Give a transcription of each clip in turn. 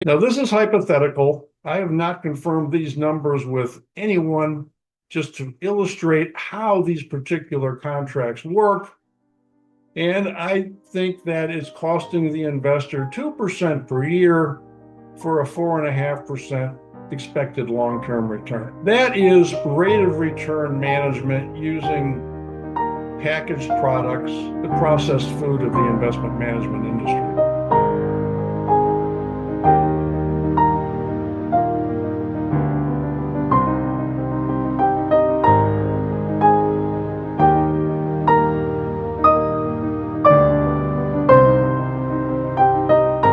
Now, this is hypothetical. I have not confirmed these numbers with anyone, just to illustrate how these particular contracts work. And I think that it's costing the investor 2% per year for a 4.5% expected long-term return. That is rate of return management using packaged products, the processed food of the investment management industry.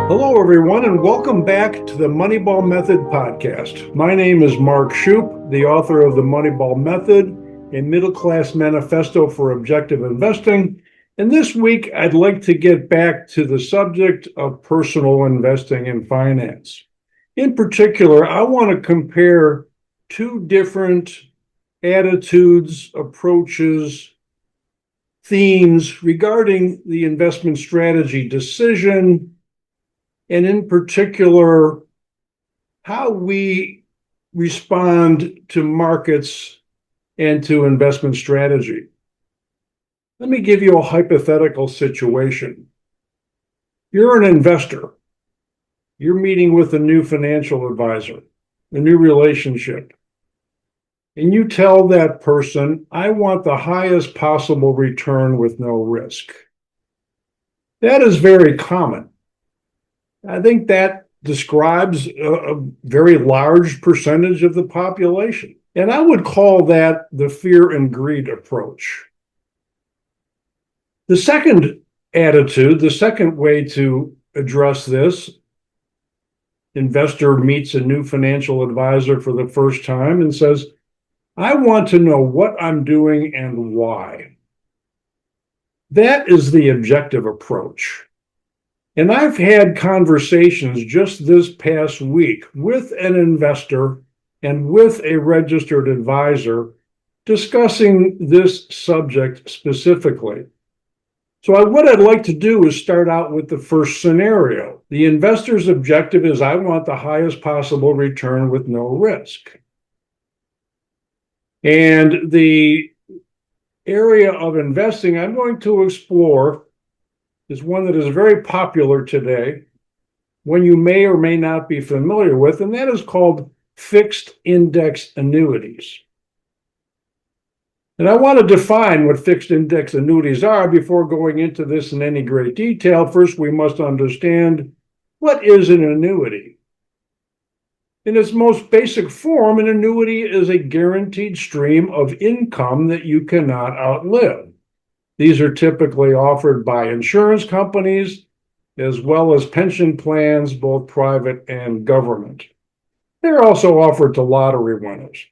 Hello, everyone, and welcome back to the Moneyball Method Podcast. My name is Mark Shupe, the author of the Moneyball Method, a Middle-Class Manifesto for Objective Investing. And this week, I'd like to get back to the subject of personal investing and finance. In particular, I want to compare two different attitudes, approaches, themes regarding the investment strategy decision, and in particular, how we respond to markets and to investment strategy. Let me give you a hypothetical situation. You're an investor. You're meeting with a new financial advisor, a new relationship. And you tell that person, I want the highest possible return with no risk. That is very common. I think that describes a very large percentage of the population. And I would call that the fear and greed approach. The second attitude, the second way to address this, investor meets a new financial advisor for the first time and says, I want to know what I'm doing and why. That is the objective approach. And I've had conversations just this past week with an investor and with a registered advisor discussing this subject specifically. So what I'd like to do is start out with the first scenario. The investor's objective is I want the highest possible return with no risk. And the area of investing I'm going to explore is one that is very popular today, one you may or may not be familiar with, and that is called fixed index annuities. And I want to define what fixed index annuities are before going into this in any great detail. First, we must understand what is an annuity. In its most basic form, an annuity is a guaranteed stream of income that you cannot outlive. These are typically offered by insurance companies as well as pension plans, both private and government. They're also offered to lottery winners.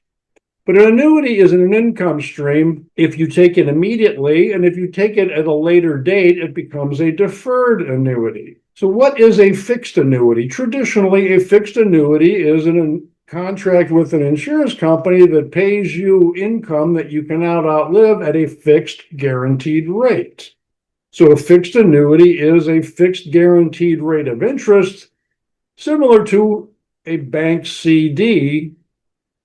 But an annuity is an income stream if you take it immediately, and if you take it at a later date, it becomes a deferred annuity. So what is a fixed annuity? Traditionally, a fixed annuity is a contract with an insurance company that pays you income that you cannot outlive at a fixed guaranteed rate. So a fixed annuity is a fixed guaranteed rate of interest, similar to a bank CD,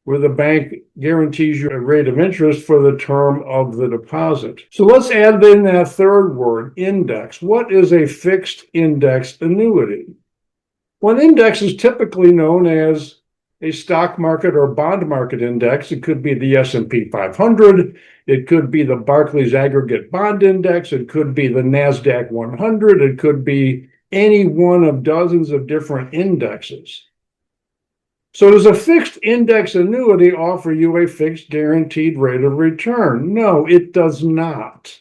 where the bank guarantees you a rate of interest for the term of the deposit. So let's add in that third word, index. What is a fixed index annuity? Well, an index is typically known as a stock market or bond market index. It could be the S&P 500. It could be the Barclays Aggregate Bond Index. It could be the NASDAQ 100. It could be any one of dozens of different indexes. So does a fixed index annuity offer you a fixed guaranteed rate of return? No, it does not.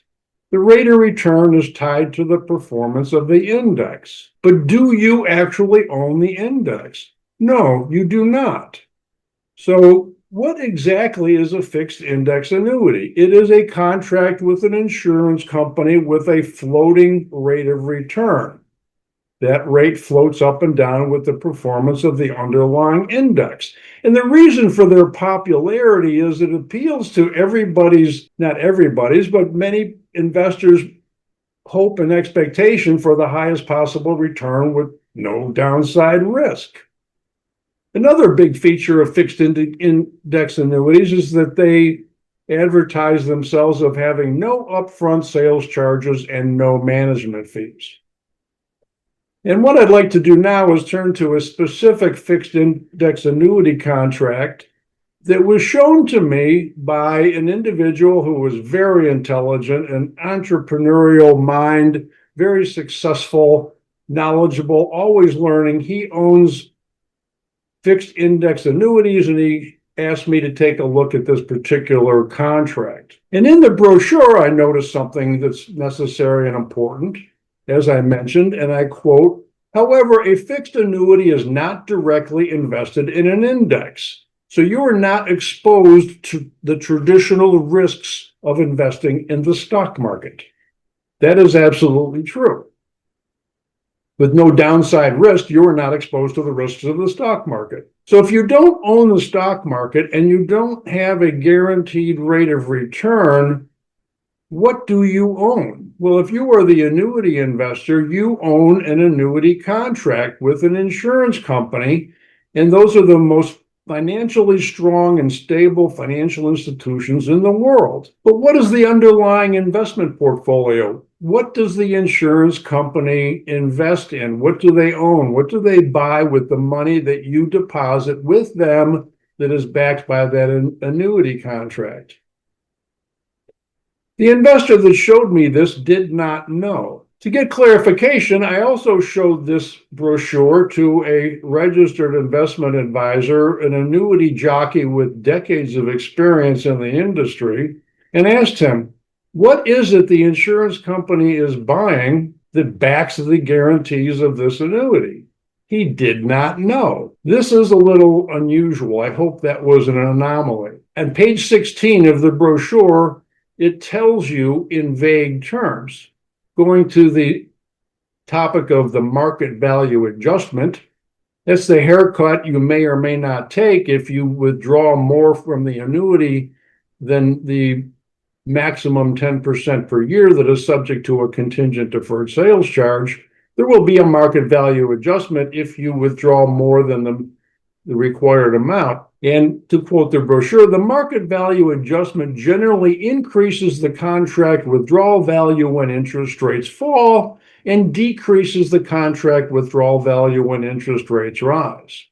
The rate of return is tied to the performance of the index. But do you actually own the index? No, you do not. So what exactly is a fixed index annuity? It is a contract with an insurance company with a floating rate of return. That rate floats up and down with the performance of the underlying index. And the reason for their popularity is it appeals to not everybody's, but many investors' hope and expectation for the highest possible return with no downside risk. Another big feature of fixed index annuities is that they advertise themselves of having no upfront sales charges and no management fees. And what I'd like to do now is turn to a specific fixed index annuity contract that was shown to me by an individual who was very intelligent, an entrepreneurial mind, very successful, knowledgeable, always learning. He owns fixed index annuities, and he asked me to take a look at this particular contract. And in the brochure, I noticed something that's necessary and important, as I mentioned, and I quote, "However, a fixed annuity is not directly invested in an index, so you are not exposed to the traditional risks of investing in the stock market." That is absolutely true. With no downside risk, you are not exposed to the risks of the stock market. So if you don't own the stock market and you don't have a guaranteed rate of return, what do you own? Well, if you are the annuity investor, you own an annuity contract with an insurance company, and those are the most financially strong and stable financial institutions in the world. But what is the underlying investment portfolio? What does the insurance company invest in? What do they own? What do they buy with the money that you deposit with them that is backed by that annuity contract? The investor that showed me this did not know. To get clarification, I also showed this brochure to a registered investment advisor, an annuity jockey with decades of experience in the industry, and asked him, what is it the insurance company is buying that backs the guarantees of this annuity? He did not know. This is a little unusual. I hope that was an anomaly. On page 16 of the brochure, it tells you in vague terms. Going to the topic of the market value adjustment, that's the haircut you may or may not take if you withdraw more from the annuity than the maximum 10% per year that is subject to a contingent deferred sales charge. There will be a market value adjustment if you withdraw more than the required amount. And to quote the brochure, the market value adjustment generally increases the contract withdrawal value when interest rates fall and decreases the contract withdrawal value when interest rates rise.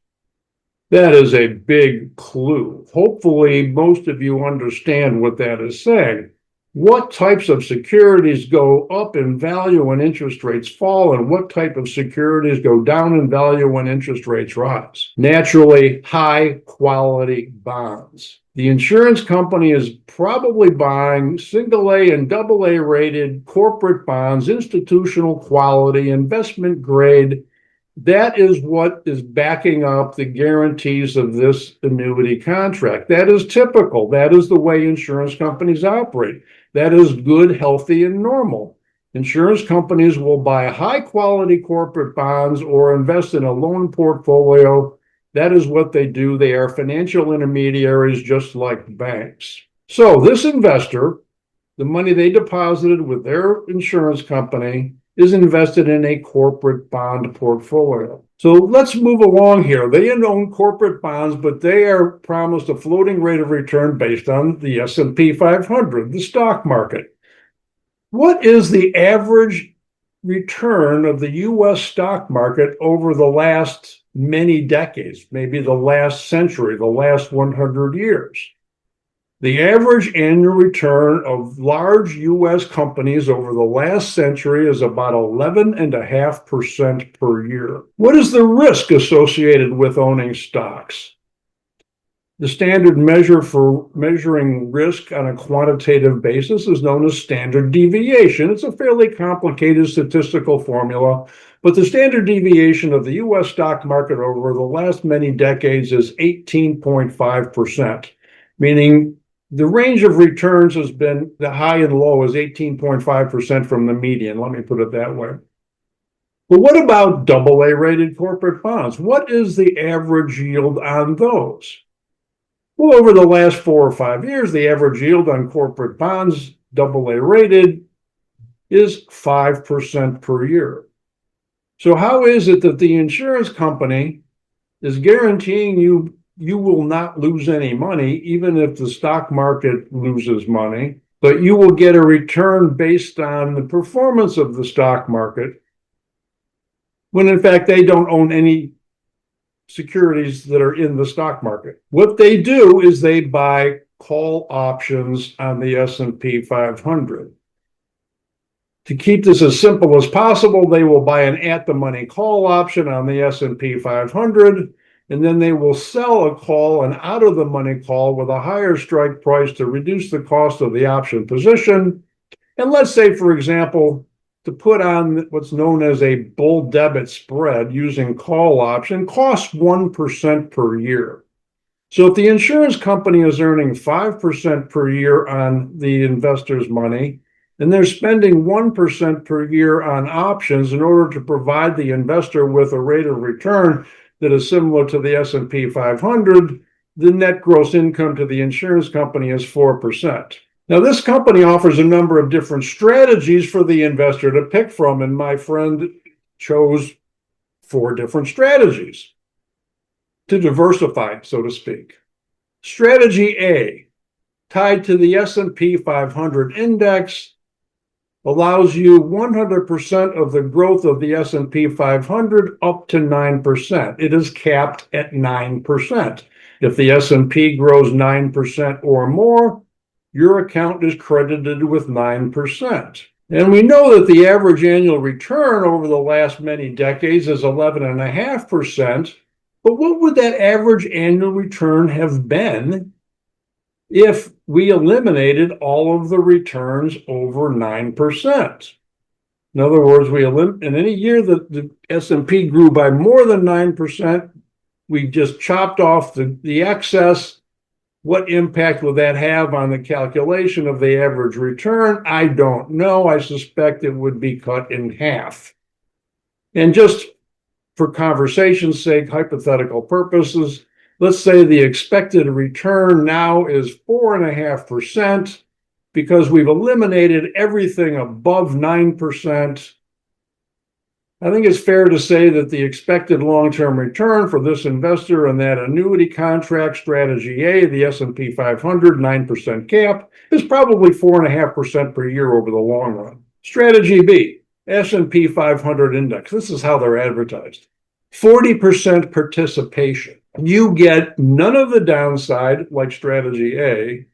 That is a big clue. Hopefully, most of you understand what that is saying. What types of securities go up in value when interest rates fall, and what type of securities go down in value when interest rates rise? Naturally, high quality bonds. The insurance company is probably buying single A and double A rated corporate bonds, institutional quality, investment grade. That is what is backing up the guarantees of this annuity contract. That is typical. That is the way insurance companies operate. That is good, healthy, and normal. Insurance companies will buy high-quality corporate bonds or invest in a loan portfolio. That is what they do. They are financial intermediaries just like banks. So this investor, the money they deposited with their insurance company, is invested in a corporate bond portfolio. So let's move along here. They own corporate bonds, but they are promised a floating rate of return based on the S&P 500, the stock market. What is the average return of the U.S. stock market over the last many decades, maybe the last century, the last 100 years? The average annual return of large U.S. companies over the last century is about 11.5% per year. What is the risk associated with owning stocks? The standard measure for measuring risk on a quantitative basis is known as standard deviation. It's a fairly complicated statistical formula, but the standard deviation of the U.S. stock market over the last many decades is 18.5%, meaning the range of returns has been, the high and low is 18.5% from the median. Let me put it that way. But what about double A rated corporate bonds? What is the average yield on those? Well, over the last 4 or 5 years, the average yield on corporate bonds, double A rated, is 5% per year. So how is it that the insurance company is guaranteeing you will not lose any money, even if the stock market loses money, but you will get a return based on the performance of the stock market, when in fact they don't own any securities that are in the stock market. What they do is they buy call options on the S&P 500. To keep this as simple as possible, they will buy an at-the-money call option on the S&P 500, and then they will sell a call, an out-of-the-money call, with a higher strike price to reduce the cost of the option position. And let's say, for example, to put on what's known as a bull debit spread using call option costs 1% per year. So if the insurance company is earning 5% per year on the investor's money, and they're spending 1% per year on options in order to provide the investor with a rate of return that is similar to the S&P 500, the net gross income to the insurance company is 4%. Now, this company offers a number of different strategies for the investor to pick from, and my friend chose 4 different strategies to diversify, so to speak. Strategy A, tied to the S&P 500 index, allows you 100% of the growth of the S&P 500 up to 9%. It is capped at 9%. If the S&P grows 9% or more, your account is credited with 9%. And we know that the average annual return over the last many decades is 11.5%. But what would that average annual return have been if we eliminated all of the returns over 9%? In other words, in any year that the S&P grew by more than 9%, we just chopped off the excess. What impact would that have on the calculation of the average return? I don't know. I suspect it would be cut in half. And just for conversation's sake, hypothetical purposes, let's say the expected return now is 4.5% because we've eliminated everything above 9%. I think it's fair to say that the expected long-term return for this investor in that annuity contract, strategy A, the S&P 500 9% cap, is probably 4.5% per year over the long run. Strategy B, S&P 500 index. This is how they're advertised. 40% participation. You get none of the downside, like strategy A,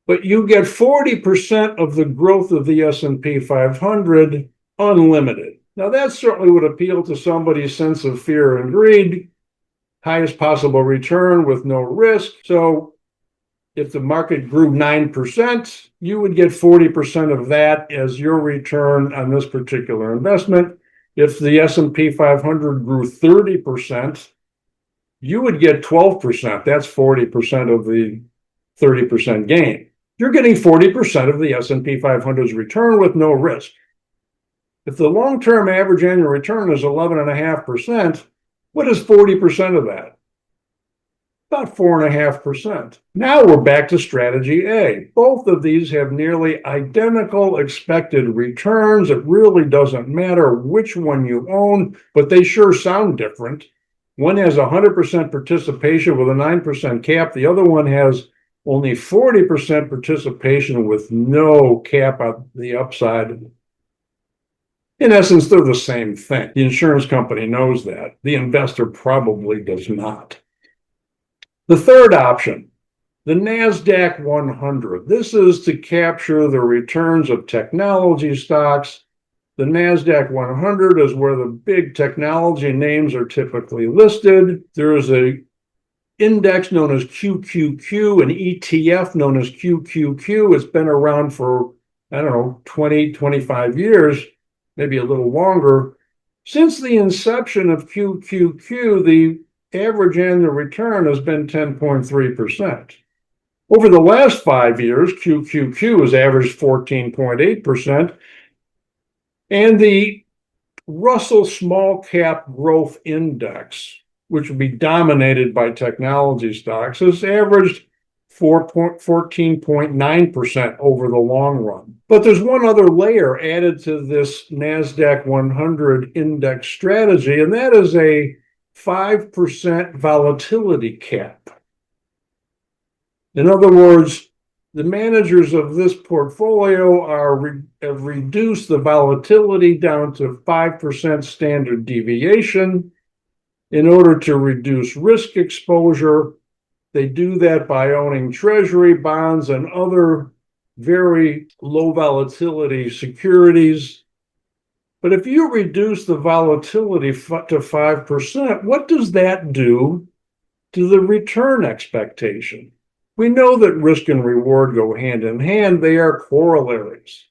but you get 40% of the growth of the S&P 500 unlimited. Now, that certainly would appeal to somebody's sense of fear and greed, highest possible return with no risk. So if the market grew 9%, you would get 40% of that as your return on this particular investment. If the S&P 500 grew 30%, you would get 12%. That's 40% of the 30% gain. You're getting 40% of the S&P 500's return with no risk. If the long-term average annual return is 11.5%, what is 40% of that? About 4.5%. Now we're back to strategy A. Both of these have nearly identical expected returns. It really doesn't matter which one you own, but they sure sound different. One has 100% participation with a 9% cap. The other one has only 40% participation with no cap on the upside. In essence, they're the same thing. The insurance company knows that. The investor probably does not. The third option, the NASDAQ 100. This is to capture the returns of technology stocks. The NASDAQ 100 is where the big technology names are typically listed. There is an index known as QQQ, an ETF known as QQQ. It's been around for, 20, 25 years. Maybe a little longer. Since the inception of QQQ, the average annual return has been 10.3%. Over the last 5 years, QQQ has averaged 14.8%. And the Russell Small Cap Growth Index, which would be dominated by technology stocks, has averaged 14.9% over the long run. But there's one other layer added to this NASDAQ 100 index strategy, and that is a 5% volatility cap. In other words, the managers of this portfolio have reduced the volatility down to 5% standard deviation in order to reduce risk exposure. They do that by owning treasury bonds and other very low volatility securities. But if you reduce the volatility to 5%, what does that do to the return expectation? We know that risk and reward go hand in hand. They are corollaries.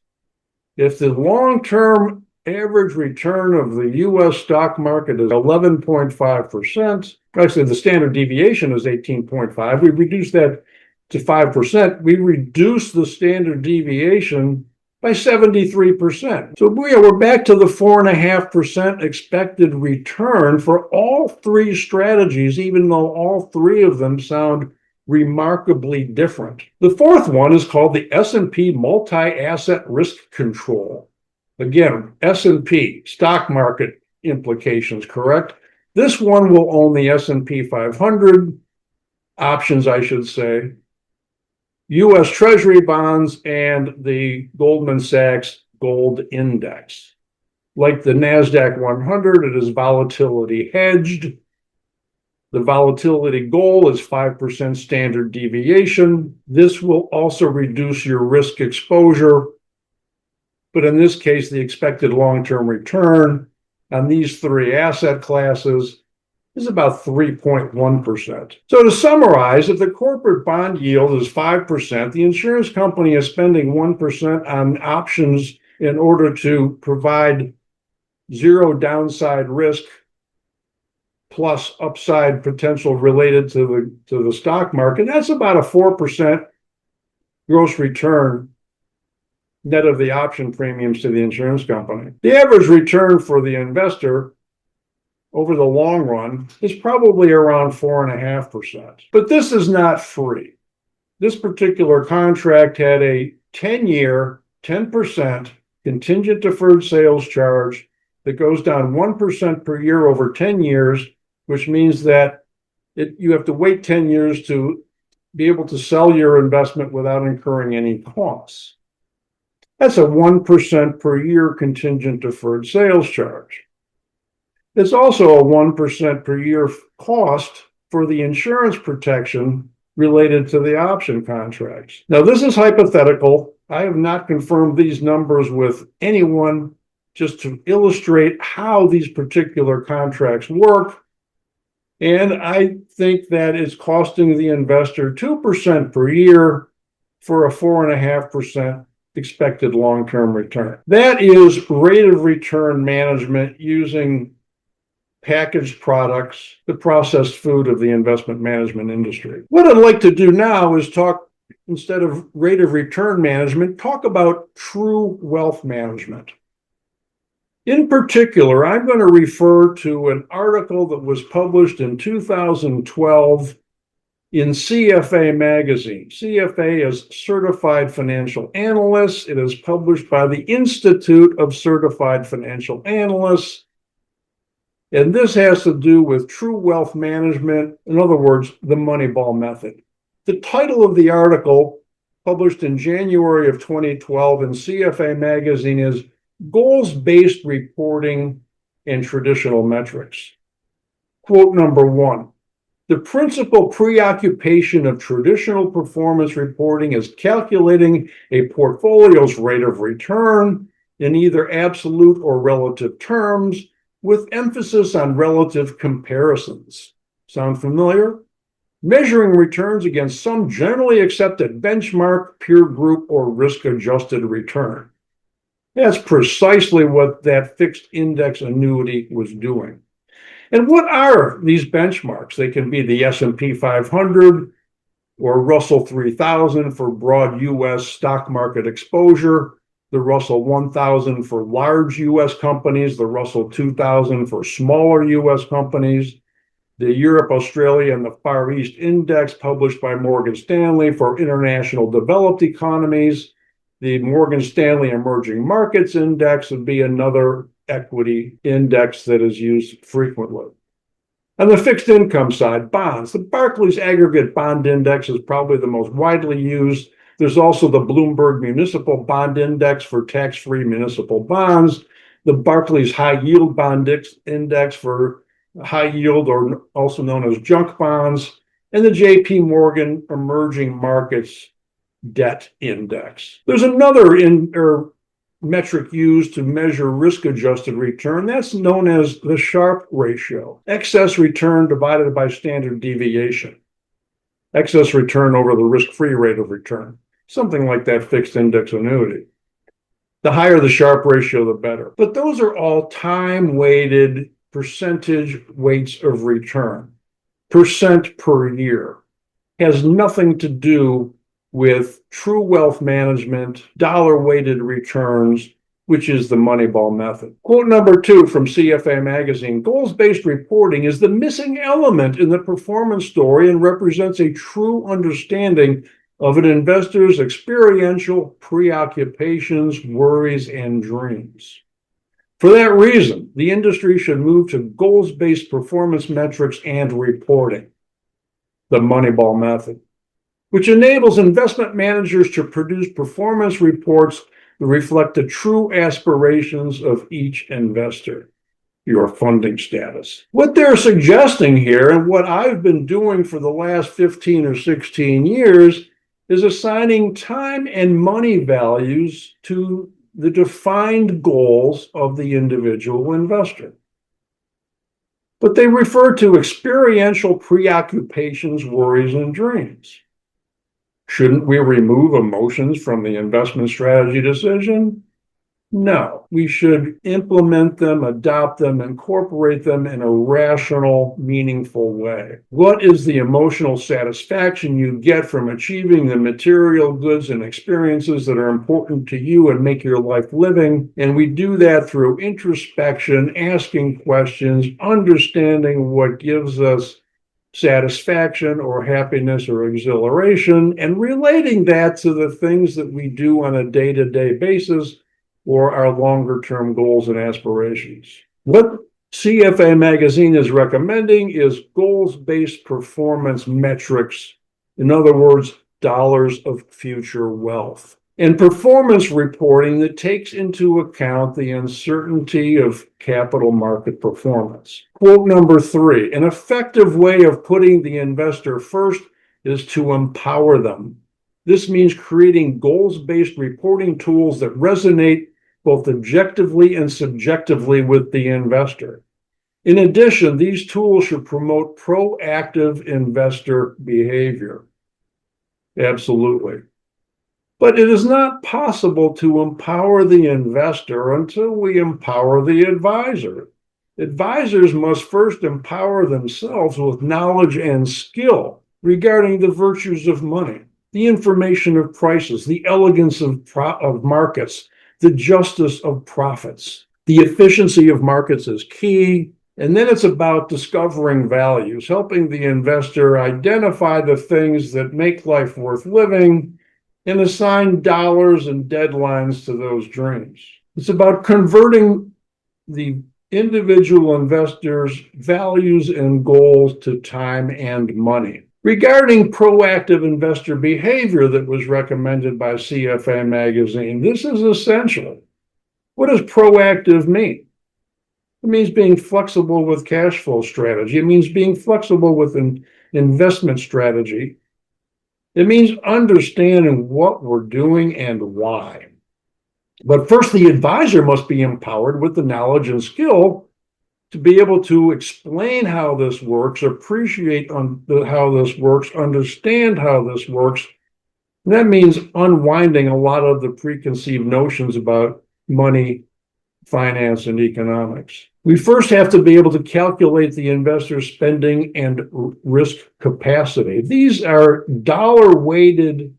If the long-term average return of the U.S. stock market is 11.5%, actually the standard deviation is 18.5, we reduce that to 5%, we reduce the standard deviation by 73%. So we're back to the 4.5% expected return for all three strategies, even though all three of them sound remarkably different. The fourth one is called the S&P Multi-Asset Risk Control. Again, S&P, stock market implications, correct? This one will own the S&P 500, options, I should say, U.S. Treasury bonds, and the Goldman Sachs Gold Index. Like the NASDAQ 100, it is volatility hedged. The volatility goal is 5% standard deviation. This will also reduce your risk exposure. But in this case, the expected long-term return on these three asset classes is about 3.1%. So to summarize, if the corporate bond yield is 5%, the insurance company is spending 1% on options in order to provide zero downside risk plus upside potential related to the stock market. That's about a 4% gross return net of the option premiums to the insurance company. The average return for the investor over the long run is probably around 4.5%. But this is not free. This particular contract had a 10-year, 10% contingent deferred sales charge that goes down 1% per year over 10 years, which means that you have to wait 10 years to be able to sell your investment without incurring any costs. That's a 1% per year contingent deferred sales charge. It's also a 1% per year cost for the insurance protection related to the option contracts. Now, this is hypothetical. I have not confirmed these numbers with anyone, just to illustrate how these particular contracts work. And I think that it's costing the investor 2% per year for a 4.5% expected long-term return. That is rate of return management using packaged products, the processed food of the investment management industry. What I'd like to do now is talk, instead of rate of return management, talk about true wealth management. In particular, I'm going to refer to an article that was published in 2012 in CFA magazine. CFA is Certified Financial Analysts. It is published by the Institute of Certified Financial Analysts. And this has to do with true wealth management, in other words, the Moneyball Method. The title of the article, published in January of 2012 in CFA magazine, is Goals-Based Reporting and Traditional Metrics. Quote number 1, the principal preoccupation of traditional performance reporting is calculating a portfolio's rate of return in either absolute or relative terms, with emphasis on relative comparisons. Sound familiar? Measuring returns against some generally accepted benchmark, peer group, or risk-adjusted return. That's precisely what that fixed index annuity was doing. And what are these benchmarks? They can be the S&P 500 or Russell 3000 for broad U.S. stock market exposure, the Russell 1000 for large U.S. companies, the Russell 2000 for smaller U.S. companies, the Europe, Australia, and the Far East Index published by Morgan Stanley for international developed economies. The Morgan Stanley Emerging Markets Index would be another equity index that is used frequently. On the fixed income side, bonds. The Barclays Aggregate Bond Index is probably the most widely used. There's also the Bloomberg Municipal Bond Index for tax-free municipal bonds, the Barclays High Yield Bond Index for high yield, or also known as junk bonds, and the JP Morgan Emerging Markets Debt Index. There's another metric used to measure risk-adjusted return. That's known as the Sharpe ratio, excess return divided by standard deviation, excess return over the risk-free rate of return, something like that fixed index annuity. The higher the Sharpe ratio, the better. But those are all time-weighted percentage weights of return. Percent per year has nothing to do with true wealth management, dollar-weighted returns, which is the Moneyball method. Quote number 2 from CFA magazine: goals-based reporting is the missing element in the performance story and represents a true understanding of an investor's experiential preoccupations, worries, and dreams. For that reason, the industry should move to goals-based performance metrics and reporting, the Moneyball method, which enables investment managers to produce performance reports that reflect the true aspirations of each investor, your funding status. What they're suggesting here, and what I've been doing for the last 15 or 16 years, is assigning time and money values to the defined goals of the individual investor. But they refer to experiential preoccupations, worries, and dreams. Shouldn't we remove emotions from the investment strategy decision? No, we should implement them, adopt them, incorporate them in a rational, meaningful way. What is the emotional satisfaction you get from achieving the material goods and experiences that are important to you and make your life living? And we do that through introspection, asking questions, understanding what gives us satisfaction or happiness or exhilaration, and relating that to the things that we do on a day-to-day basis or our longer-term goals and aspirations. What CFA magazine is recommending is goals-based performance metrics, in other words, dollars of future wealth, and performance reporting that takes into account the uncertainty of capital market performance. Quote number 3, an effective way of putting the investor first is to empower them. This means creating goals-based reporting tools that resonate both objectively and subjectively with the investor. In addition, these tools should promote proactive investor behavior. Absolutely. But it is not possible to empower the investor until we empower the advisor. Advisors must first empower themselves with knowledge and skill regarding the virtues of money, the information of prices, the elegance of markets, the justice of profits. The efficiency of markets is key. And then it's about discovering values, helping the investor identify the things that make life worth living and assign dollars and deadlines to those dreams. It's about converting the individual investor's values and goals to time and money. Regarding proactive investor behavior that was recommended by CFA magazine, this is essential. What does proactive mean? It means being flexible with cash flow strategy. It means being flexible with an investment strategy. It means understanding what we're doing and why. But first, the advisor must be empowered with the knowledge and skill to be able to explain how this works, appreciate how this works, understand how this works. And that means unwinding a lot of the preconceived notions about money, finance, and economics. We first have to be able to calculate the investor's spending and risk capacity. These are dollar-weighted,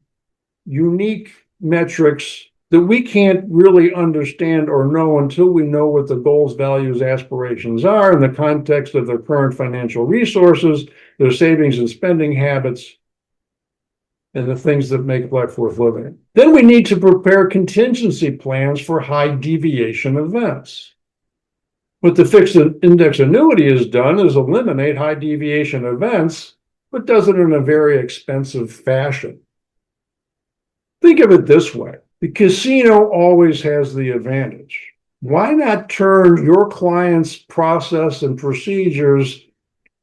unique metrics that we can't really understand or know until we know what the goals, values, aspirations are in the context of their current financial resources, their savings and spending habits, and the things that make life worth living. Then we need to prepare contingency plans for high deviation events. What the fixed index annuity has done is eliminate high deviation events, but does it in a very expensive fashion. Think of it this way. The casino always has the advantage. Why not turn your client's process and procedures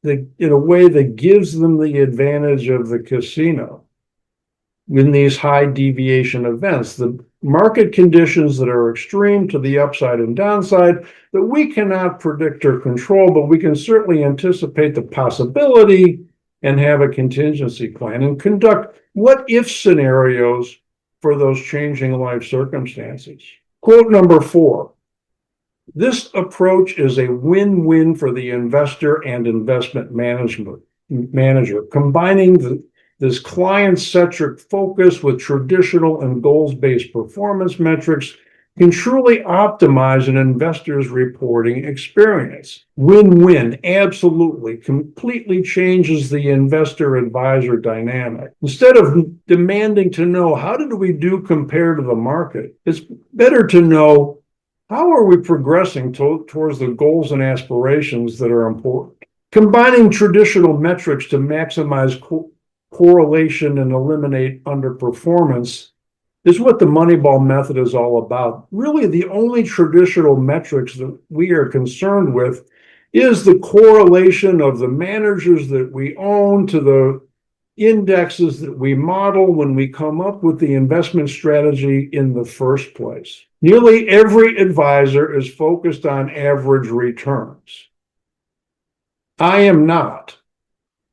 in a way that gives them the advantage of the casino in these high deviation events, the market conditions that are extreme to the upside and downside that we cannot predict or control, but we can certainly anticipate the possibility and have a contingency plan and conduct what-if scenarios for those changing life circumstances. Quote number 4. This approach is a win-win for the investor and investment manager, combining this client-centric focus with traditional and goals-based performance metrics can truly optimize an investor's reporting experience. Win-win, absolutely, completely changes the investor-advisor dynamic. Instead of demanding to know how did we do compared to the market, it's better to know how are we progressing towards the goals and aspirations that are important. Combining traditional metrics to maximize correlation and eliminate underperformance is what the Moneyball method is all about. Really, the only traditional metrics that we are concerned with is the correlation of the managers that we own to the indexes that we model when we come up with the investment strategy in the first place. Nearly every advisor is focused on average returns. I am not.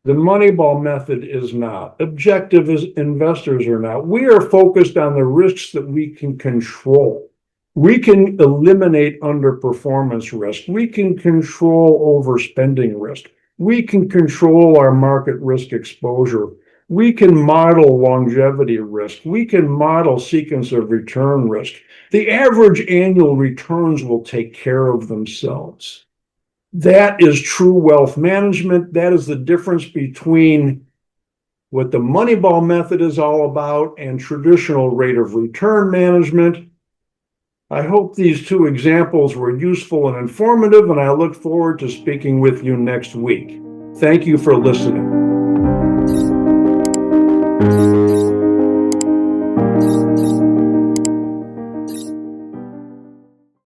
The Moneyball method is not. Objective investors are not. We are focused on the risks that we can control. We can eliminate underperformance risk. We can control overspending risk. We can control our market risk exposure. We can model longevity risk. We can model sequence of return risk. The average annual returns will take care of themselves. That is true wealth management. That is the difference between what the Moneyball method is all about and traditional rate of return management. I hope these two examples were useful and informative, and I look forward to speaking with you next week. Thank you for listening.